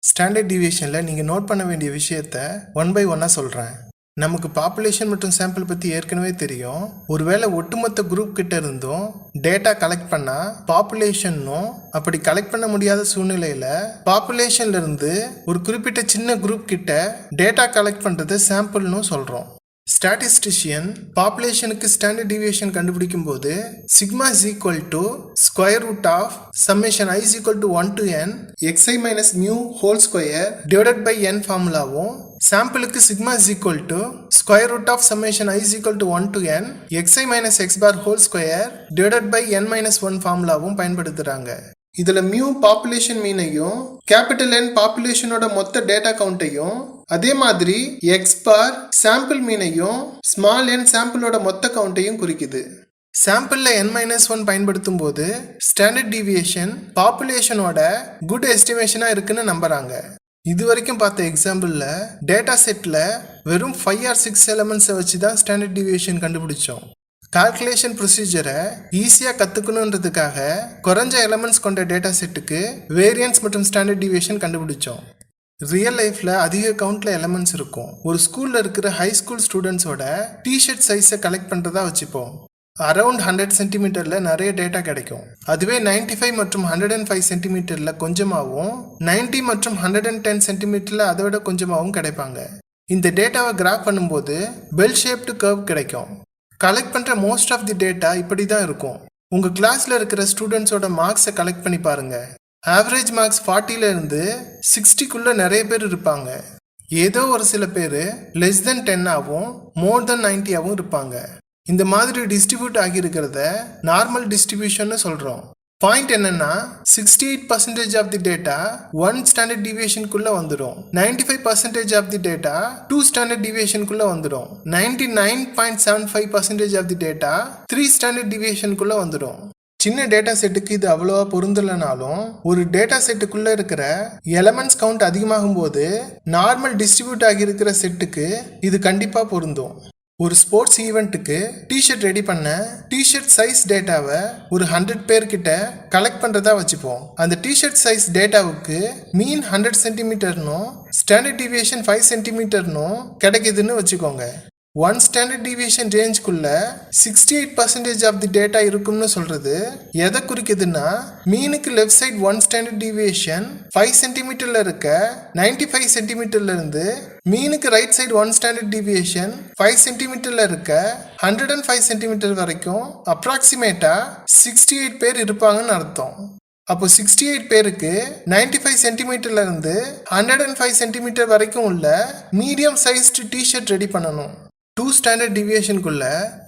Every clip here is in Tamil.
ஸ்டாண்டர்ட் டிவியேஷனில் நீங்கள் நோட் பண்ண வேண்டிய விஷயத்த ஒன் பை ஒன்னாக சொல்கிறேன். நமக்கு பாப்புலேஷன் மற்றும் சாம்பிள் பற்றி ஏற்கனவே தெரியும். ஒருவேளை ஒட்டுமொத்த குரூப் கிட்ட இருந்தும் டேட்டா கலெக்ட் பண்ணால் பாப்புலேஷன்னும், அப்படி கலெக்ட் பண்ண முடியாத சூழ்நிலையில் பாப்புலேஷன்ல இருந்து ஒரு குறிப்பிட்ட சின்ன குரூப் கிட்ட டேட்டா கலெக்ட் பண்ணுறது சாம்பிள்னு சொல்கிறோம். ஸ்டாட்டிஸ்டிஷியன் பாப்புலேஷனுக்கு ஸ்டாண்டர்ட் டிவியேஷன் கண்டுபிடிக்கும் போது sigma is equal to square root of summation i is equal to 1 to n xi minus mu whole square divided by n ஃபார்முலாவும், சாம்பிளுக்கு sigma is equal to square root of summation i is equal to 1 to n xi minus x bar whole square divided by n minus 1 ஃபார்முலாவும் பயன்படுத்துகிறாங்க. இதில் மியூ பாப்புலேஷன் மீனையும் கேபிட்டல் N பாப்புலேஷனோட மொத்த டேட்டா கவுண்ட்டையும், அதே மாதிரி எக்ஸ் பார் சாம்பிள் மீனையும் ஸ்மால் n சாம்பிளோட மொத்த கவுண்ட்டையும் குறிக்குது. சாம்பிளில் n-1 பயன்படுத்தும் போது ஸ்டாண்டர்ட் டிவியேஷன் பாப்புலேஷனோட குட் எஸ்டிமேஷனாக இருக்குன்னு நம்புறாங்க. இது வரைக்கும் பார்த்த எக்ஸாம்பிளில் டேட்டா செட்டில் வெறும் 5 or 6 எலமெண்ட்ஸை வச்சு தான் ஸ்டாண்டர்ட் டிவியேஷன் கண்டுபிடிச்சோம். கால்குலேஷன் ப்ரொசீஜரை ஈஸியாக கற்றுக்கணுன்றதுக்காக குறைஞ்ச எலமெண்ட்ஸ் கொண்ட டேட்டா செட்டுக்கு வேரியன்ஸ் மற்றும் ஸ்டாண்டர்ட் டிவியேஷன் கண்டுபிடிச்சோம். ரியல் லைஃப்பில் அதிக கவுண்டில் எலமெண்ட்ஸ் இருக்கும். ஒரு ஸ்கூலில் இருக்கிற ஹை ஸ்கூல் ஸ்டூடெண்ட்ஸோட டிஷர்ட் சைஸை கலெக்ட் பண்ணுறதா வச்சுப்போம். அரவுண்ட் 100 சென்டிமீட்டரில் நிறைய டேட்டா கிடைக்கும். அதுவே 95 மற்றும் 105 சென்டிமீட்டரில் கொஞ்சமாகவும், 90 மற்றும் 110 சென்டிமீட்டரில் அதை விட கொஞ்சமாகவும் கிடைப்பாங்க. இந்த டேட்டாவை கிராஃப் பண்ணும்போது பெல் ஷேப்டு கர்வ் கிடைக்கும். கலெக்ட் பண்ணுற மோஸ்ட் ஆஃப் தி டேட்டா இப்படி தான் இருக்கும். உங்கள் கிளாஸில் இருக்கிற ஸ்டூடெண்ட்ஸோட மார்க்ஸை கலெக்ட் பண்ணி பாருங்கள். ஆவரேஜ் மார்க்ஸ் 40லேருந்து 60க்குள்ளே நிறைய பேர் இருப்பாங்க. ஏதோ ஒரு சில பேர் லெஸ் தென் 10ஆகவும் மோர் தென் 90ஆகவும் இருப்பாங்க. இந்த மாதிரி டிஸ்ட்ரிபியூட் ஆகியிருக்கிறத நார்மல் டிஸ்ட்ரிபியூஷன்னு சொல்கிறோம். பாயிண்ட் என்னன்னா 68% ஆஃப் தி டேட்டா 1 ஸ்டாண்டர்ட் டிவியேஷனுக்குள்ள வந்துடும். 95% ஆஃப் தி டேட்டா 2 ஸ்டாண்டர்ட் டிவியேஷனுக்குள்ள வந்துடும். 99.75% ஆஃப் தி டேட்டா 3 ஸ்டாண்டர்ட் டிவியேஷனுக்குள்ள வந்துடும். சின்ன டேட்டா செட்டுக்கு இது அவ்வளோவா பொருந்தலைனாலும் ஒரு டேட்டா செட்டுக்குள்ள இருக்கிற எலமெண்ட்ஸ் கவுண்ட் அதிகமாகும் போது நார்மல் டிஸ்ட்ரிபியூட் ஆகியிருக்கிற செட்டுக்கு இது கண்டிப்பாக பொருந்தும். ஒரு ஸ்போர்ட்ஸ் ஈவெண்ட்டுக்கு டிஷர்ட் ரெடி பண்ண டிஷர்ட் சைஸ் டேட்டாவை ஒரு 100 பேர்கிட்ட கலெக்ட் பண்ணுறதா வச்சுப்போம். அந்த டிஷர்ட் சைஸ் டேட்டாவுக்கு மீன் 100 சென்டிமீட்டர்னும் ஸ்டாண்டர்ட் டிவியேஷன் 5 சென்டிமீட்டர்னும் கிடைக்குதுன்னு வச்சுக்கோங்க. 1 ஸ்டாண்டர்ட் டிவியேஷன் ரேஞ்சுக்குள்ள 68% ஆஃப் தி டேட்டா இருக்கும்னு சொல்றது எதை குறிக்குதுன்னா, மீனுக்கு லெஃப்ட் சைட் 1 ஸ்டாண்டர்ட் டிவியேஷன் 5 சென்டிமீட்டர்ல இருக்க 95 சென்டிமீட்டர்ல இருந்து மீனுக்கு ரைட் சைடு 1 ஸ்டாண்டர்ட் டிவியேஷன் 5 சென்டிமீட்டர்ல இருக்க 105 சென்டிமீட்டர் வரைக்கும் அப்ராக்சிமேட்டா 68 பேர் இருப்பாங்கன்னு அர்த்தம். அப்போ 68 பேருக்கு 95 சென்டிமீட்டர்ல இருந்து 105 சென்டிமீட்டர் வரைக்கும் உள்ள மீடியம் சைஸ்டு டிஷர்ட் ரெடி பண்ணணும். 2 ஸ்டாண்டர்ட் டிவியேஷனுக்குள்ள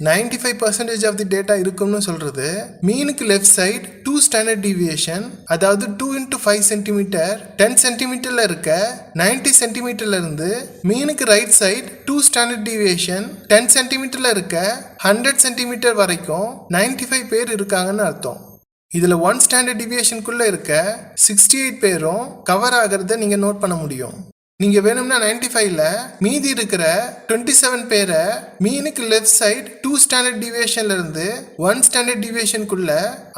95% ஆஃப் தி டேட்டா இருக்கும்னு சொல்றது மீனுக்கு லெஃப்ட் சைடு 2 ஸ்டாண்டர்ட் டிவியேஷன், அதாவது 2 into 5 சென்டிமீட்டர் 10 சென்டிமீட்டர்ல இருக்க 90 சென்டிமீட்டர்ல இருந்து மீனுக்கு ரைட் சைடு 2 ஸ்டாண்டர்ட் டிவியேஷன் 10 சென்டிமீட்டர்ல இருக்க 100 சென்டிமீட்டர் வரைக்கும் 95 பேர் இருக்காங்கன்னு அர்த்தம். இதில் 1 ஸ்டாண்டர்ட் டிவியேஷனுக்குள்ள இருக்க 68 பேரும் கவர் ஆகிறத நீங்கள் நோட் பண்ண முடியும். நீங்கள் வேணும்னா 95ல் மீதி இருக்கிற 27 பேரை மீனுக்கு லெஃப்ட் சைடு 2 ஸ்டாண்டர்ட் டிவியேஷன்ல இருந்து 1 ஸ்டாண்டர்ட் டிவியேஷனுக்குள்ள,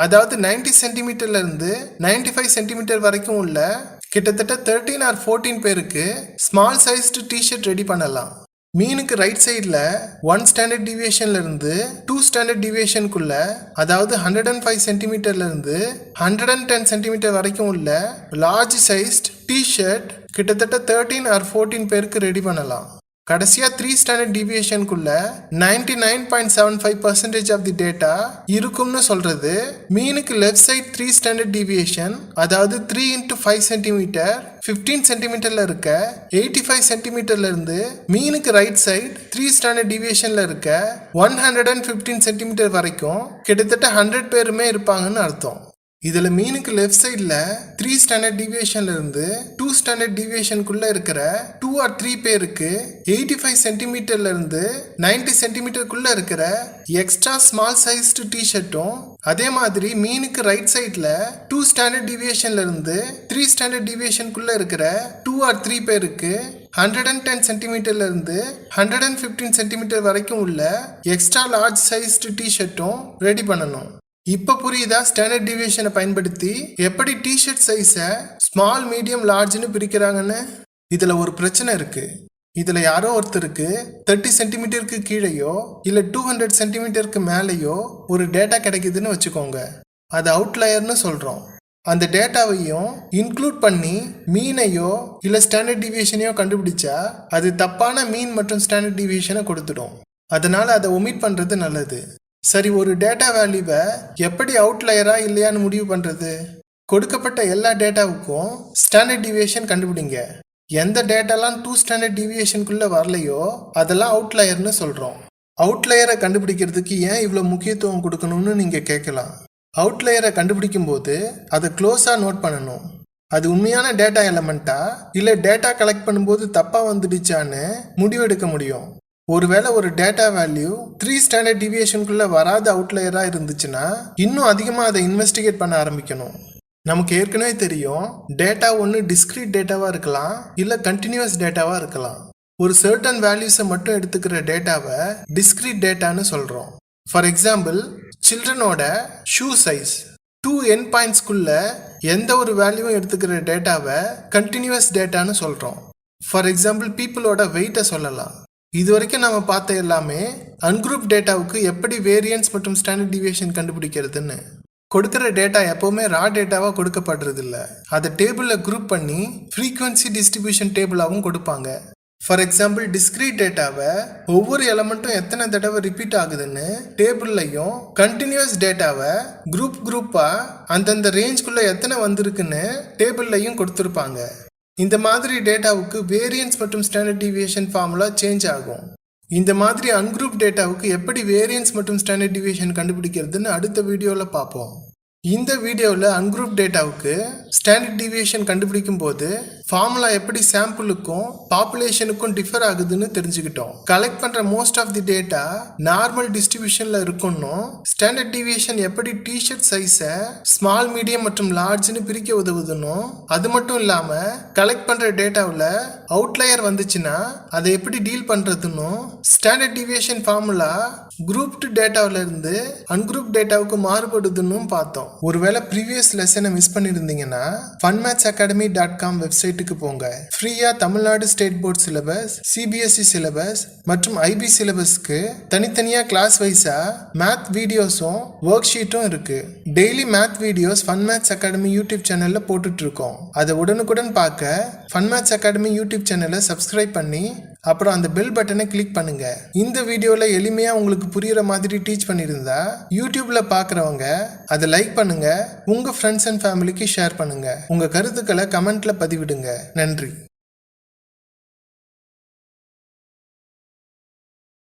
அதாவது 90 சென்டிமீட்டர்ல இருந்து 95 சென்டிமீட்டர் வரைக்கும் உள்ள கிட்டத்தட்ட 13 or 14 பேருக்கு ஸ்மால் சைஸ்டு டிஷர்ட் ரெடி பண்ணலாம். மீனுக்கு ரைட் சைடில் 1 ஸ்டாண்டர்ட் டிவியேஷன்ல இருந்து 2 ஸ்டாண்டர்ட் டிவியேஷனுக்குள்ள, அதாவது 105 சென்டிமீட்டர்ல இருந்து 110 சென்டிமீட்டர் வரைக்கும் உள்ள லார்ஜ் சைஸ்ட் டிஷர்ட் கிட்டத்தட்ட 13 or 14 பேருக்கு ரெடி பண்ணலாம். கடைசியாக 3 ஸ்டாண்டர்ட் டிவியேஷனுக்குள்ள 99.75% ஆஃப் தி டேட்டா இருக்கும்னு சொல்றது மீனுக்கு லெஃப்ட் சைட் 3 ஸ்டாண்டர்ட் டிவியேஷன், அதாவது 3 into 5 சென்டிமீட்டர் 15 சென்டிமீட்டர்ல இருக்க 85 சென்டிமீட்டர்ல இருந்து மீனுக்கு ரைட் சைட் 3 ஸ்டாண்டர்ட் டிவியேஷன்ல இருக்க 115 சென்டிமீட்டர் வரைக்கும் கிட்டத்தட்ட 100 பேருமே இருப்பாங்கன்னு அர்த்தம். இதில் மீனுக்கு லெஃப்ட் சைடில் 3 ஸ்டாண்டர்ட் டிவியேஷன்ல இருந்து 2 ஸ்டாண்டர்ட் டிவியேஷனுக்குள்ள இருக்கிற 2 or 3 பேருக்கு 85 சென்டிமீட்டர்ல இருந்து 90 சென்டிமீட்டருக்குள்ள இருக்கிற எக்ஸ்ட்ரா ஸ்மால் சைஸ்டு டிஷர்ட்டும், அதே மாதிரி மீனுக்கு ரைட் சைடில் 2 ஸ்டாண்டர்ட் டிவியேஷன்ல இருந்து 3 ஸ்டாண்டர்ட் டிவியேஷனுக்குள்ள இருக்கிற 2 or 3 பேருக்கு 110 சென்டிமீட்டர்ல இருந்து 115 சென்டிமீட்டர் வரைக்கும் உள்ள எக்ஸ்ட்ரா லார்ஜ் சைஸ்டு டிஷர்ட்டும் ரெடி பண்ணணும். இப்ப புரியுதா ஸ்டாண்டர்ட் டிவியேஷனை பயன்படுத்தி எப்படி டிஷர்ட் சைஸை ஸ்மால் மீடியம் லார்ஜ்னு பிரிக்கிறாங்கன்னு? இதுல ஒரு பிரச்சனை இருக்கு. இதுல யாரோ ஒருத்தருக்கு 30 சென்டிமீட்டருக்கு கீழேயோ இல்ல 200 சென்டிமீட்டருக்கு மேலேயோ ஒரு டேட்டா கிடைக்குதுன்னு வச்சுக்கோங்க. அது அவுட்லயர்னு சொல்றோம். அந்த டேட்டாவையும் இன்க்ளூட் பண்ணி மீனையோ இல்ல ஸ்டாண்டர்ட் டிவியேஷனையோ கண்டுபிடிச்சா அது தப்பான மீன் மற்றும் ஸ்டாண்டர்ட் டிவியேஷனை கொடுத்துடும். அதனால அதை ஒமிட் பண்றது நல்லது. சரி, ஒரு டேட்டா வேல்யூவை எப்படி அவுட்லயரா இல்லையான்னு முடிவு பண்றது? கொடுக்கப்பட்ட எல்லா டேட்டாவுக்கும் ஸ்டாண்டர்ட் டிவியேஷன் கண்டுபிடிங்க. எந்த டேட்டாலாம் 2 ஸ்டாண்டர்ட் டிவியேஷனுக்குள்ள வரலையோ அதெல்லாம் அவுட்லயர்னு சொல்றோம். அவுட்லயரை கண்டுபிடிக்கிறதுக்கு ஏன் இவ்வளோ முக்கியத்துவம் கொடுக்கணும்னு நீங்க கேட்கலாம். அவுட்லயரை கண்டுபிடிக்கும் போது அதை க்ளோஸா நோட் பண்ணணும். அது உண்மையான டேட்டா எலமெண்ட்டா இல்லை டேட்டா கலெக்ட் பண்ணும்போது தப்பா வந்துடுச்சான்னு முடிவெடுக்க முடியும். ஒருவேளை ஒரு டேட்டா வேல்யூ 3 ஸ்டாண்டர்ட் டிவியேஷனுக்குள்ள வராத அவுட்லயரா இருந்துச்சுன்னா இன்னும் அதிகமாக அதை இன்வெஸ்டிகேட் பண்ண ஆரம்பிக்கணும். நமக்கு ஏற்கனவே தெரியும், டேட்டா ஒன்று டிஸ்கிரீட் டேட்டாவா இருக்கலாம் இல்லை கண்டினியூஸ் டேட்டாவா இருக்கலாம். ஒரு சர்டன் வேல்யூஸை மட்டும் எடுத்துக்கிற டேட்டாவை டிஸ்கிரீட் டேட்டான்னு சொல்றோம். ஃபார் எக்ஸாம்பிள், சில்ட்ரனோட ஷூ சைஸ் 2 எண்ட் பாயிண்ட்ஸ்குள்ள எந்த ஒரு வேல்யூவும் எடுத்துக்கிற டேட்டாவை கண்டினியூஸ் டேட்டான்னு சொல்றோம். ஃபார் எக்ஸாம்பிள், பீப்புளோட வெயிட்டை சொல்லலாம். இது வரைக்கும் நம்ம பார்த்த எல்லாமே அன்குரூப் டேட்டாவுக்கு எப்படி வேரியன்ஸ் மற்றும் ஸ்டாண்டர்ட் டிவியேஷன் கண்டுபிடிக்கிறதுன்னு. கொடுக்குற டேட்டா எப்போவுமே ரா டேட்டாவாக கொடுக்கப்படுறது இல்லை. அதை டேபிளில் குரூப் பண்ணி ஃப்ரீக்வன்சி டிஸ்ட்ரிபியூஷன் டேபிளாகவும் கொடுப்பாங்க. ஃபார் எக்ஸாம்பிள், டிஸ்கிரீட் டேட்டாவை ஒவ்வொரு எலமெண்ட்டும் எத்தனை தடவை ரிப்பீட் ஆகுதுன்னு டேபிள்லையும், கண்டினியூஸ் டேட்டாவை குரூப்பாக அந்தந்த ரேஞ்ச்குள்ளே எத்தனை வந்திருக்குன்னு டேபிள்லையும் கொடுத்துருப்பாங்க. இந்த மாதிரி டேட்டாவுக்கு வேரியன்ஸ் மற்றும் ஸ்டாண்டர்ட் டிவியேஷன் ஃபார்முலா சேஞ்ச் ஆகும். இந்த மாதிரி அன்குரூப் டேட்டாவுக்கு எப்படி வேரியன்ஸ் மற்றும் ஸ்டாண்டர்ட் டிவியேஷன் கண்டுபிடிக்கிறதுன்னு அடுத்த வீடியோவில் பார்ப்போம். இந்த வீடியோவில் அன்குரூப் டேட்டாவுக்கு ஸ்டாண்டர்ட் டிவியேஷன் கண்டுபிடிக்கும் போது ஃபார்முலா எப்படி சாம்பிளுக்கும் பாப்புலேஷனுக்கும் டிஃபர் ஆகுதுன்னு தெரிஞ்சுக்கிட்டோம். கலெக்ட் பண்ணுற most of the data normal டிஸ்ட்ரிபியூஷனில் இருக்கணும். ஸ்டாண்டர்ட் டிவியேஷன் எப்படி டிஷர்ட் சைஸை ஸ்மால், மீடியம் மற்றும் லார்ஜ்னு பிரிக்க உதவுதுன்னும், அது மட்டும் இல்லாமல் கலெக்ட் பண்ணுற டேட்டாவில் அவுட்லயர் வந்துச்சுன்னா அதை எப்படி டீல் பண்ணுறதுன்னும், ஸ்டாண்டர்ட் டிவியேஷன் ஃபார்முலா குரூப்டு டேட்டாவில இருந்து அன்குரூப் டேட்டாவுக்கு மாறுபடுதுன்னு பார்த்தோம். ஒருவேளை ப்ரீவியஸ் லெசனை மிஸ் பண்ணியிருந்தீங்கன்னா funmathsacademy.com வெப்சைட்டுக்கு போங்க. ஃப்ரீயா Tamil Nadu state board syllabus, CBSE syllabus மற்றும் ஐபி சிலபஸ்க்கு தனித்தனியா கிளாஸ் வைஸா மேத் வீடியோஸும் ஒர்க் ஷீட்டும் இருக்கு. Daily math videos Funmaths Academy YouTube சேனல்ல போட்டுட்டு இருக்கோம். அதை உடனுக்குடன் பார்க்க ஃபன்மேத்ஸ் அகாடமி யூடியூப் சேனலை சப்ஸ்கிரைப் பண்ணி அப்புறம் அந்த பெல் பட்டனை கிளிக் பண்ணுங்க. இந்த வீடியோல எளிமையா உங்களுக்கு புரியுற மாதிரி டீச் பண்ணியிருந்தா யூடியூப்ல பாக்குறவங்க அதை லைக் பண்ணுங்க, உங்க ஃப்ரெண்ட்ஸ் அண்ட் ஃபேமிலிக்கு ஷேர் பண்ணுங்க, உங்க கருத்துக்களை கமெண்ட்ல பதிவிடுங்க. நன்றி.